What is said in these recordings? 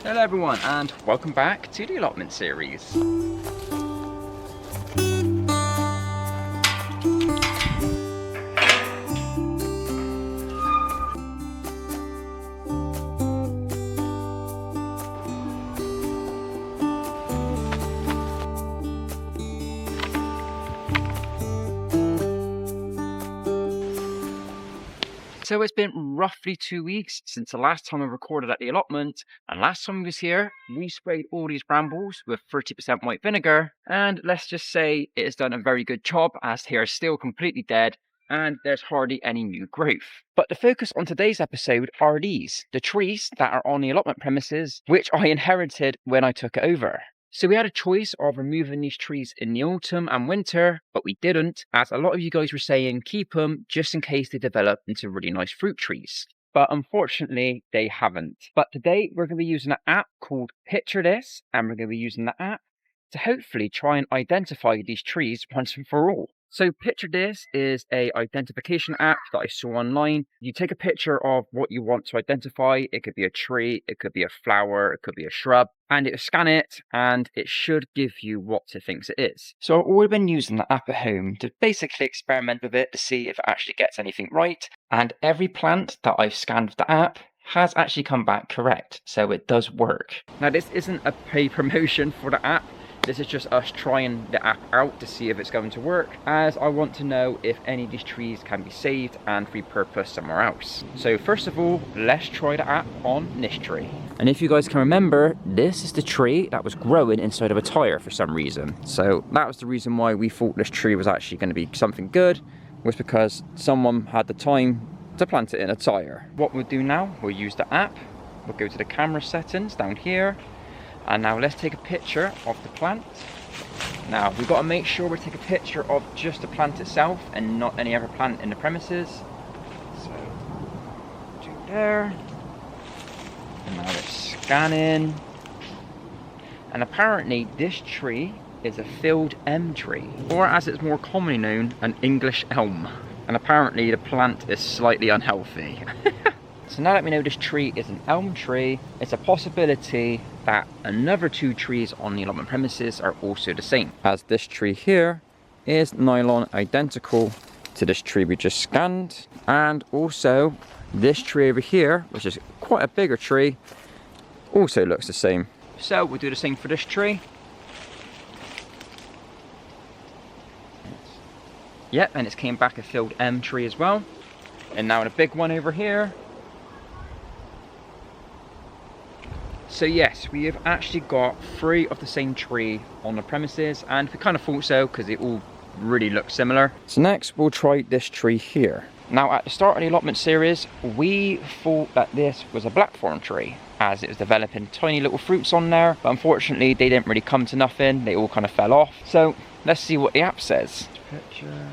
Hello everyone and welcome back to the Allotment series. So it's been roughly 2 weeks since the last time I recorded at the allotment, and last time we was here, we sprayed all these brambles with 30% white vinegar, and let's just say it has done a very good job as they are still completely dead and there's hardly any new growth. But the focus on today's episode are these, the trees that are on the allotment premises, which I inherited when I took it over. So we had a choice of removing these trees in the autumn and winter, but we didn't, as a lot of you guys were saying keep them just in case they develop into really nice fruit trees. But unfortunately, they haven't. But today we're going to be using an app called Picture This, and we're going to be using the app to hopefully try and identify these trees once and for all. So Picture This is a identification app that I saw online. You take a picture of what you want to identify. It could be a tree, it could be a flower, it could be a shrub, and it'll scan it and it should give you what it thinks it is. So I've already been using the app at home to basically experiment with it to see if it actually gets anything right. And every plant that I've scanned with the app has actually come back correct, so it does work. Now this isn't a paid promotion for the app. This is just us trying the app out to see if it's going to work, as I want to know if any of these trees can be saved and repurposed somewhere else. So first of all, let's try the app on this tree. And if you guys can remember, this is the tree that was growing inside of a tire for some reason. So that was the reason why we thought this tree was actually going to be something good, was because someone had the time to plant it in a tire. What we'll do now, we'll use the app, we'll go to the camera settings down here. And now let's take a picture of the plant. Now we've got to make sure we take a picture of just the plant itself and not any other plant in the premises. So, do there. And now it's scanning. And apparently this tree is a field elm tree, or as it's more commonly known, an English elm. And apparently the plant is slightly unhealthy. So now that we know this tree is an elm tree, it's a possibility that another 2 trees on the allotment premises are also the same. As this tree here is nylon identical to this tree we just scanned. And also this tree over here, which is quite a bigger tree, also looks the same. So we'll do the same for this tree. Yep, and it's came back a field elm tree as well. And now the big one over here. So yes, we have actually got 3 of the same tree on the premises, and we kind of thought so because it all really looks similar. So next we'll try this tree here. Now at the start of the allotment series, we thought that this was a blackthorn tree, as it was developing tiny little fruits on there, but unfortunately they didn't really come to nothing, they all kind of fell off. So let's see what the app says. Picture.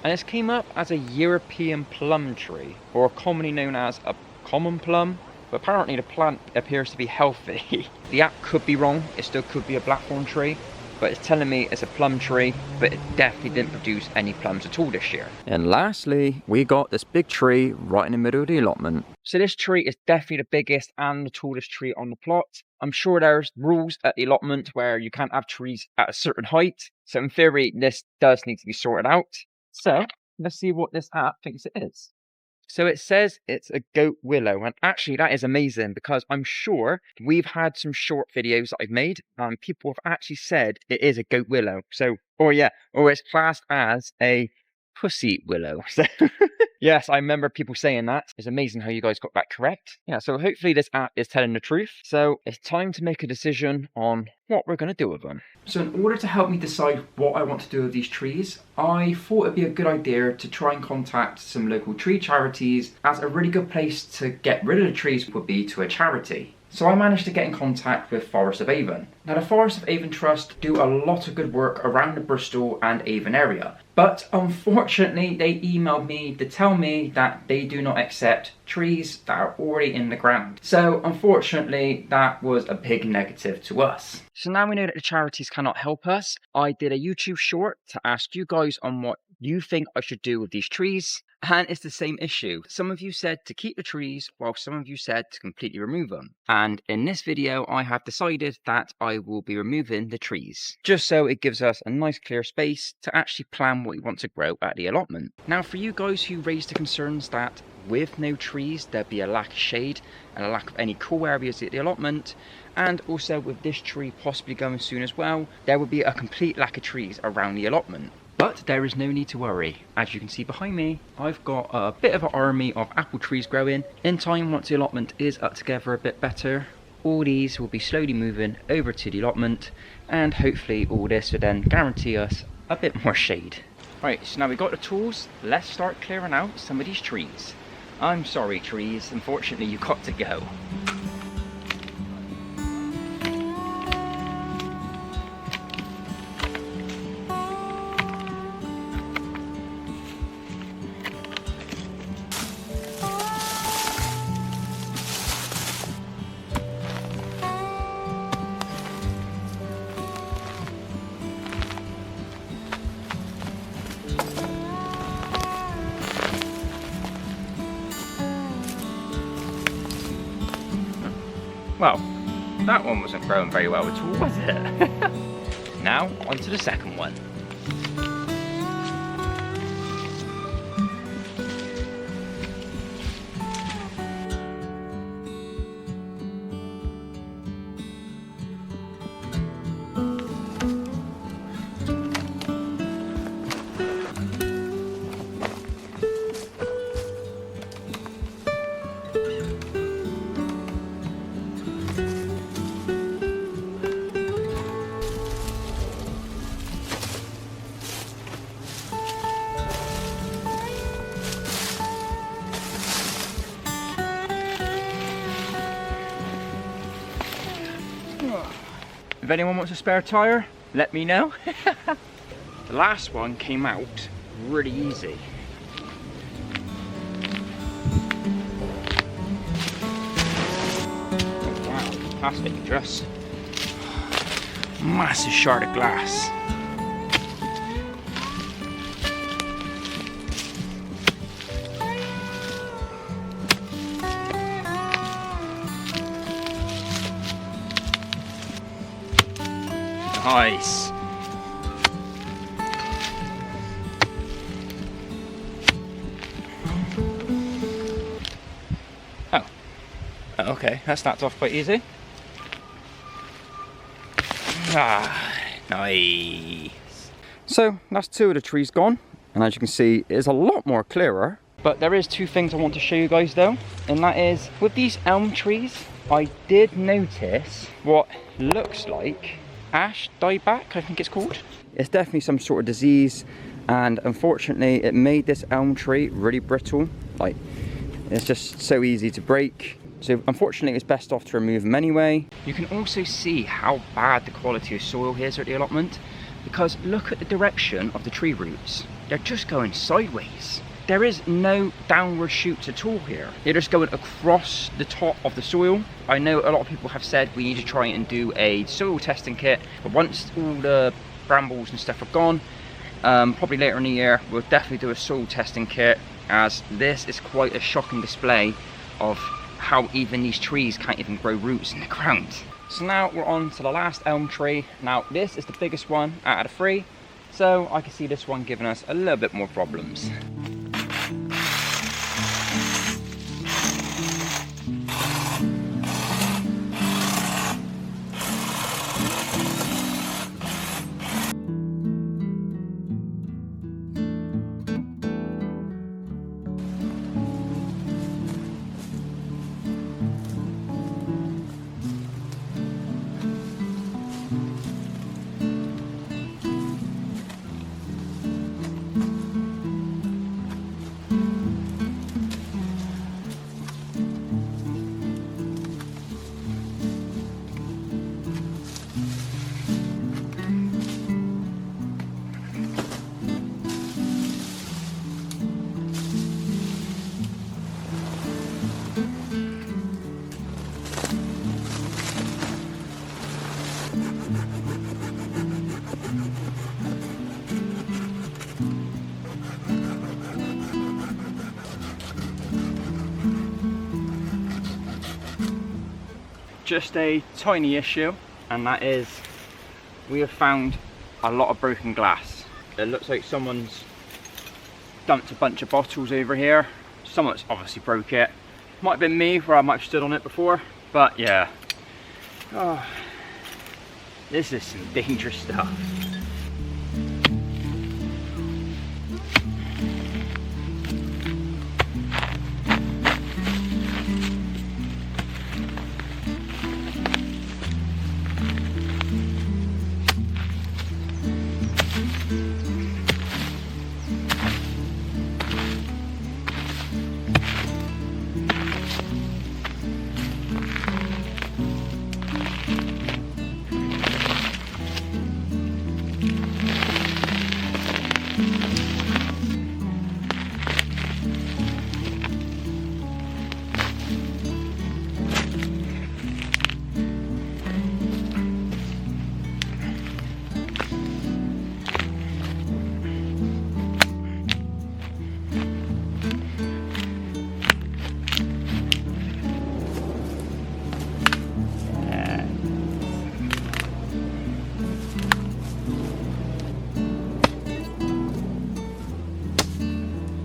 And this came up as a European plum tree, or commonly known as a common plum. But apparently the plant appears to be healthy. The app could be wrong, it still could be a blackthorn tree, but it's telling me it's a plum tree, but it definitely didn't produce any plums at all this year. And lastly, we got this big tree right in the middle of the allotment. So this tree is definitely the biggest and the tallest tree on the plot. I'm sure there's rules at the allotment where you can't have trees at a certain height. So in theory, this does need to be sorted out. So let's see what this app thinks it is. So it says it's a goat willow, and actually that is amazing because I'm sure we've had some short videos that I've made and people have actually said it is a goat willow. So, or it's classed as a pussy willow. So yes, I remember people saying that. It's amazing how you guys got that correct. Yeah, so hopefully this app is telling the truth. So it's time to make a decision on what we're going to do with them. So in order to help me decide what I want to do with these trees, I thought it'd be a good idea to try and contact some local tree charities, as a really good place to get rid of the trees would be to a charity. So I managed to get in contact with Forest of Avon. Now the Forest of Avon Trust do a lot of good work around the Bristol and Avon area, but unfortunately they emailed me to tell me that they do not accept trees that are already in the ground. So unfortunately that was a big negative to us. So now we know that the charities cannot help us. I did a YouTube short to ask you guys on what you think I should do with these trees. And it's the same issue. Some of you said to keep the trees, while some of you said to completely remove them. And in this video, I have decided that I will be removing the trees, just so it gives us a nice clear space to actually plan what we want to grow at the allotment. Now, for you guys who raised the concerns that with no trees, there'd be a lack of shade and a lack of any cool areas at the allotment, and also with this tree possibly going soon as well, there will be a complete lack of trees around the allotment. But there is no need to worry. As you can see behind me, I've got a bit of an army of apple trees growing. In time, once the allotment is up together a bit better, all these will be slowly moving over to the allotment, and hopefully all this will then guarantee us a bit more shade. Right, so now we've got the tools, let's start clearing out some of these trees. I'm sorry trees, unfortunately you've got to go. Well, that one wasn't growing very well at all, was it? Now, on to the second one. If anyone wants a spare tire, let me know. The last one came out really easy. Oh, wow, that's dangerous. Massive shard of glass. Nice. Oh. Okay, that starts off quite easy. Ah, nice. So that's two of the trees gone, and as you can see, it is a lot more clearer. But there is two things I want to show you guys though, and that is with these elm trees, I did notice what looks like ash dieback, I think it's called. It's definitely some sort of disease, and unfortunately it made this elm tree really brittle. Like, it's just so easy to break. So unfortunately it's best off to remove them anyway. You can also see how bad the quality of soil here is at the allotment, because look at the direction of the tree roots. They're just going sideways. There is no downward shoots at all here. They're just going across the top of the soil. I know a lot of people have said we need to try and do a soil testing kit, but once all the brambles and stuff are gone, probably later in the year, we'll definitely do a soil testing kit, as this is quite a shocking display of how even these trees can't even grow roots in the ground. So now we're on to the last elm tree. Now this is the biggest one out of the three, so I can see this one giving us a little bit more problems. just a tiny issue, and that is we have found a lot of broken glass. It looks like someone's dumped a bunch of bottles over here. Someone's obviously broke it. Might have been me, where I might have stood on it before, but yeah. Oh, this is some dangerous stuff.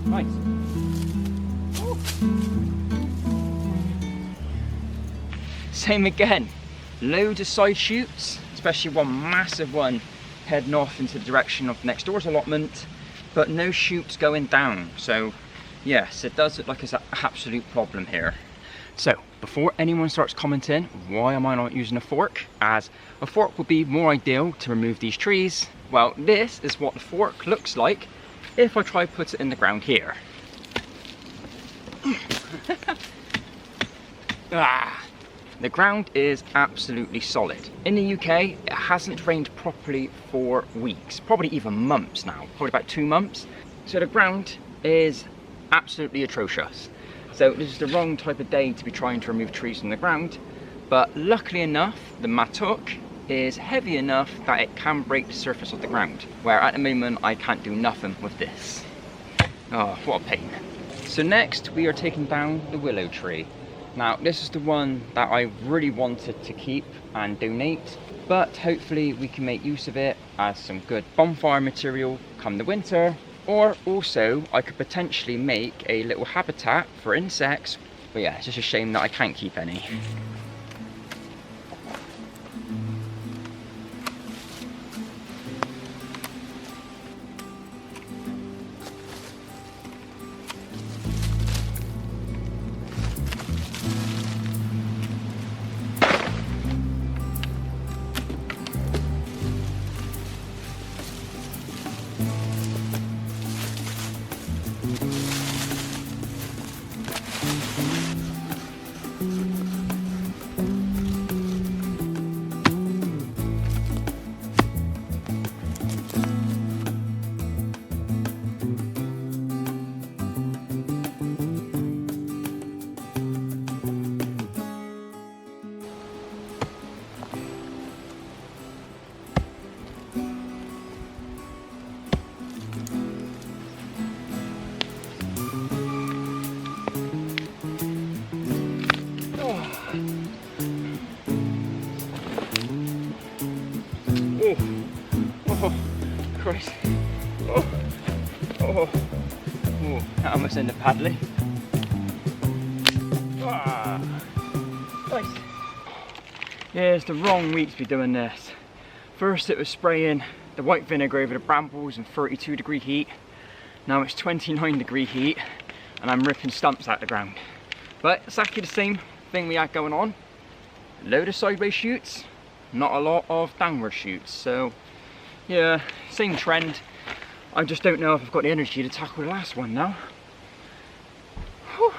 Nice. Oh. Same again. Loads of side shoots, especially one massive one heading off into the direction of next door's allotment, but no shoots going down. So yes, it does look like it's an absolute problem here. So before anyone starts commenting, why am I not using a fork? As a fork would be more ideal to remove these trees. Well, this is what the fork looks like if I try to put it in the ground here. The ground is absolutely solid. In the UK, it hasn't rained properly for weeks, probably even months now, probably about 2 months. So the ground is absolutely atrocious. So this is the wrong type of day to be trying to remove trees from the ground. But luckily enough, the mattock is heavy enough that it can break the surface of the ground, where at the moment I can't do nothing with this. Oh, what a pain. So next we are taking down the willow tree. Now this is the one that I really wanted to keep and donate, but hopefully we can make use of it as some good bonfire material come the winter, or also I could potentially make a little habitat for insects. But yeah, it's just a shame that I can't keep any. Oh, Christ. Oh, that almost ended badly. Nice. Yeah, it's the wrong week to be doing this. First it was spraying the white vinegar over the brambles in 32-degree heat. Now it's 29-degree heat and I'm ripping stumps out the ground. But it's actually the same thing we had going on. Load of sideways shoots, not a lot of downward shoots. So yeah, same trend. I just don't know if I've got the energy to tackle the last one now. Whew.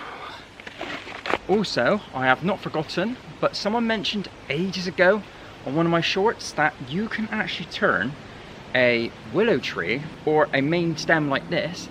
Also, I have not forgotten, but someone mentioned ages ago on one of my shorts that you can actually turn a willow tree or a main stem like this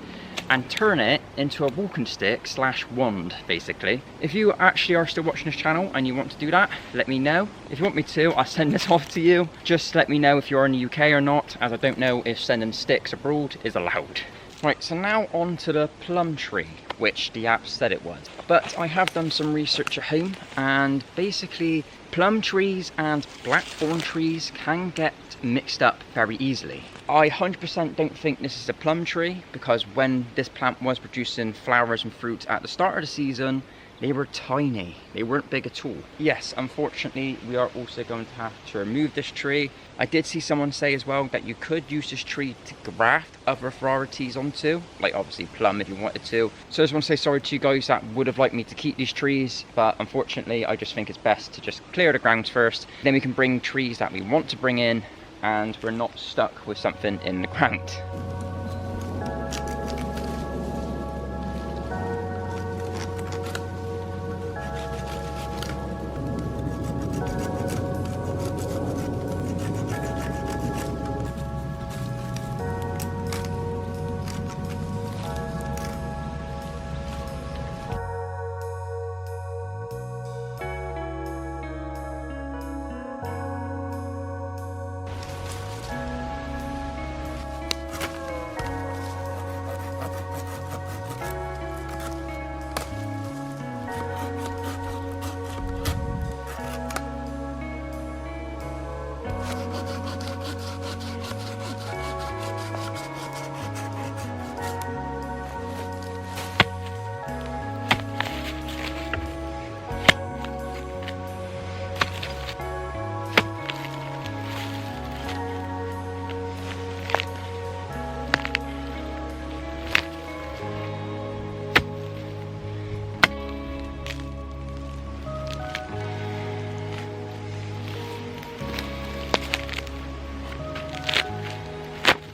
and turn it into a walking stick / wand, basically. If you actually are still watching this channel and you want to do that, let me know. If you want me to, I'll send this off to you. Just let me know if you're in the UK or not, as I don't know if sending sticks abroad is allowed. Right, so now on to the plum tree, which the app said it was. But I have done some research at home, and basically plum trees and blackthorn trees can get mixed up very easily. I 100% don't think this is a plum tree, because when this plant was producing flowers and fruit at the start of the season, they were tiny. They weren't big at all. Yes, unfortunately, we are also going to have to remove this tree. I did see someone say as well that you could use this tree to graft other varieties onto, like obviously plum if you wanted to. So I just want to say sorry to you guys that would have liked me to keep these trees, but unfortunately, I just think it's best to just clear the grounds first. Then we can bring trees that we want to bring in, and we're not stuck with something in the ground.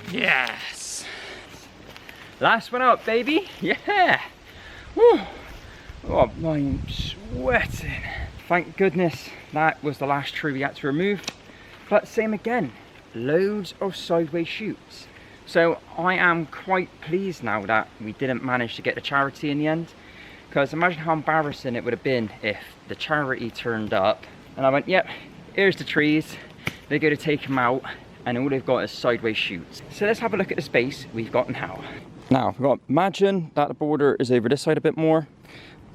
Yes! Last one up, baby! Yeah! Woo. Oh, I'm sweating. Thank goodness that was the last tree we had to remove. But same again, loads of sideways shoots. So I am quite pleased now that we didn't manage to get the charity in the end. Because imagine how embarrassing it would have been if the charity turned up and I went, yep, here's the trees. They're going to take them out, and all they've got is sideways shoots. So let's have a look at the space we've got now. Now, we've got, imagine that the border is over this side a bit more,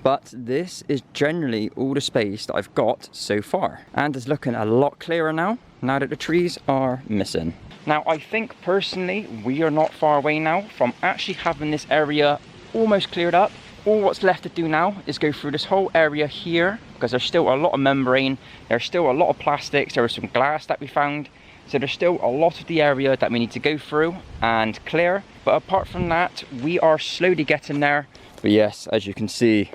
but this is generally all the space that I've got so far. And it's looking a lot clearer now that the trees are missing. Now, I think personally, we are not far away now from actually having this area almost cleared up. All what's left to do now is go through this whole area here, because there's still a lot of membrane, there's still a lot of plastics, there was some glass that we found. So there's still a lot of the area that we need to go through and clear. But apart from that, we are slowly getting there. But yes, as you can see,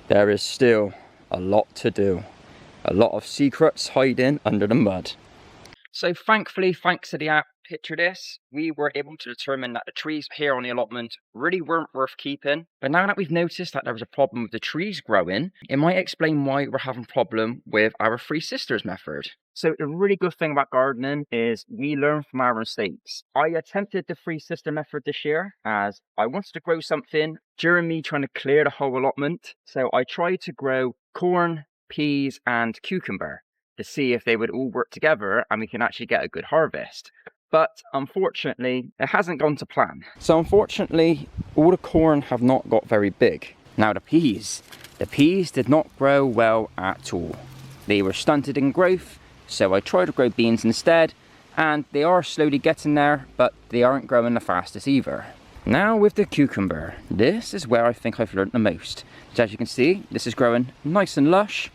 there is still a lot to do. A lot of secrets hiding under the mud. So thankfully, thanks to the app Picture This, we were able to determine that the trees here on the allotment really weren't worth keeping. But now that we've noticed that there was a problem with the trees growing, it might explain why we're having a problem with our Three Sisters method. So the really good thing about gardening is we learn from our mistakes. I attempted the Three Sister method this year as I wanted to grow something during me trying to clear the whole allotment. So I tried to grow corn, peas and cucumber to see if they would all work together and we can actually get a good harvest. But unfortunately, it hasn't gone to plan. So unfortunately, all the corn have not got very big. Now the peas did not grow well at all. They were stunted in growth, so I tried to grow beans instead, and they are slowly getting there, but they aren't growing the fastest either. Now with the cucumber, this is where I think I've learnt the most. So as you can see, this is growing nice and lush,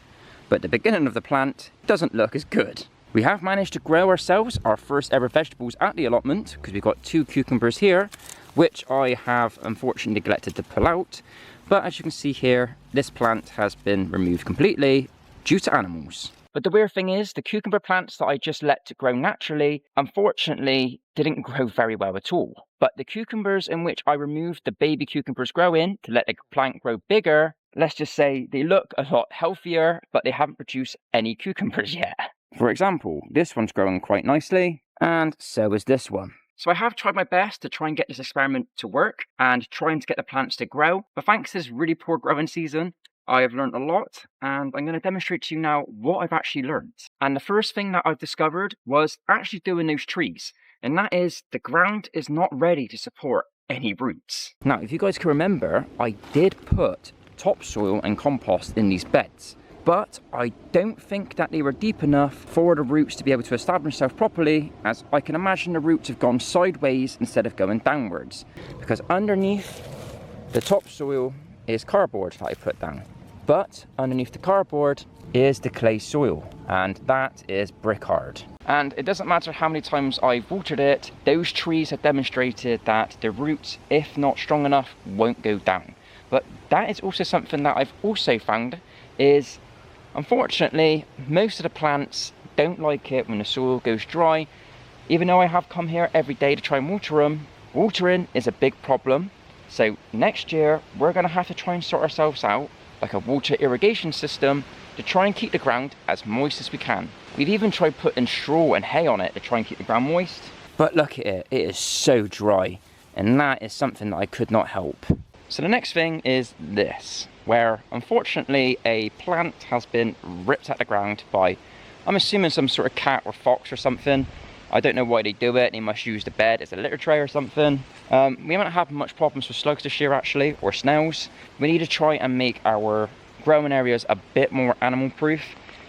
but the beginning of the plant doesn't look as good. We have managed to grow ourselves our first ever vegetables at the allotment, because we've got 2 cucumbers here, which I have unfortunately neglected to pull out. But as you can see here, this plant has been removed completely due to animals. But the weird thing is, the cucumber plants that I just let to grow naturally, unfortunately, didn't grow very well at all. But the cucumbers in which I removed the baby cucumbers growing to let the plant grow bigger, let's just say they look a lot healthier, but they haven't produced any cucumbers yet. For example, this one's growing quite nicely, and so is this one. So I have tried my best to try and get this experiment to work and trying to get the plants to grow. But thanks to this really poor growing season, I have learned a lot, and I'm going to demonstrate to you now what I've actually learned. And the first thing that I've discovered was actually doing those trees. And that is, the ground is not ready to support any roots. Now, if you guys can remember, I did put topsoil and compost in these beds, but I don't think that they were deep enough for the roots to be able to establish themselves properly, as I can imagine the roots have gone sideways instead of going downwards, because underneath the topsoil is cardboard that I put down, but underneath the cardboard is the clay soil, and that is brick hard. And it doesn't matter how many times I've watered it, those trees have demonstrated that the roots, if not strong enough, won't go down. But that is also something that I've also found is, unfortunately, most of the plants don't like it when the soil goes dry. Even though I have come here every day to try and water them, watering is a big problem. So next year, we're going to have to try and sort ourselves out like a water irrigation system to try and keep the ground as moist as we can. We've even tried putting straw and hay on it to try and keep the ground moist. But look at it, it is so dry. And that is something that I could not help. So the next thing is this, where unfortunately a plant has been ripped out of the ground by, I'm assuming, some sort of cat or fox or something. I don't know why they do it. They must use the bed as a litter tray or something. We haven't had much problems with slugs this year actually, or snails. We need to try and make our growing areas a bit more animal proof.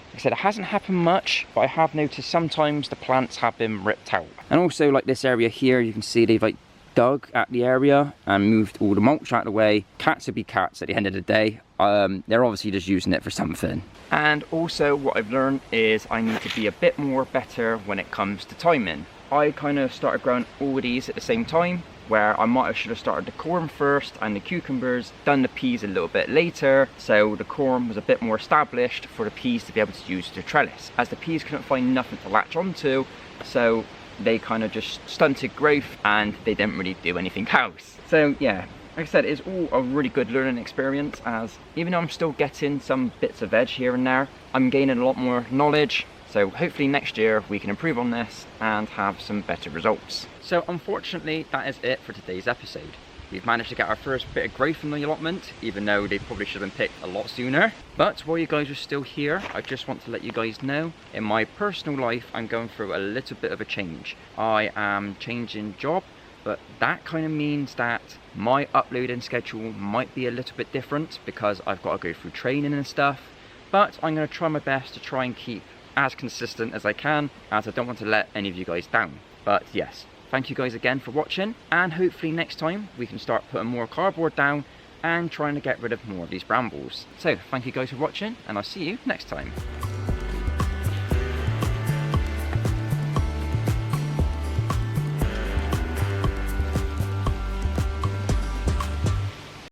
Like I said, it hasn't happened much, but I have noticed sometimes the plants have been ripped out. And also, like this area here, you can see they've like dug at the area and moved all the mulch out of the way. Cats would be cats at the end of the day. They're obviously just using it for something. And also what I've learned is I need to be a bit more better when it comes to timing. I kind of started growing all of these at the same time, where I should have started the corn first and the cucumbers, done the peas a little bit later, so the corn was a bit more established for the peas to be able to use to trellis, as the peas couldn't find nothing to latch onto, so they kind of just stunted growth and they didn't really do anything else. So yeah, like I said, it's all a really good learning experience, as even though I'm still getting some bits of veg here and there, I'm gaining a lot more knowledge. So hopefully next year we can improve on this and have some better results. So unfortunately, that is it for today's episode. We've managed to get our first bit of growth from the allotment, even though they probably should have been picked a lot sooner. But while you guys are still here, I just want to let you guys know, in my personal life, I'm going through a little bit of a change. I am changing job, but that kind of means that my uploading schedule might be a little bit different because I've got to go through training and stuff. But I'm going to try my best to try and keep as consistent as I can, as I don't want to let any of you guys down. But yes, thank you guys again for watching, and hopefully next time we can start putting more cardboard down and trying to get rid of more of these brambles. So thank you guys for watching, and I'll see you next time.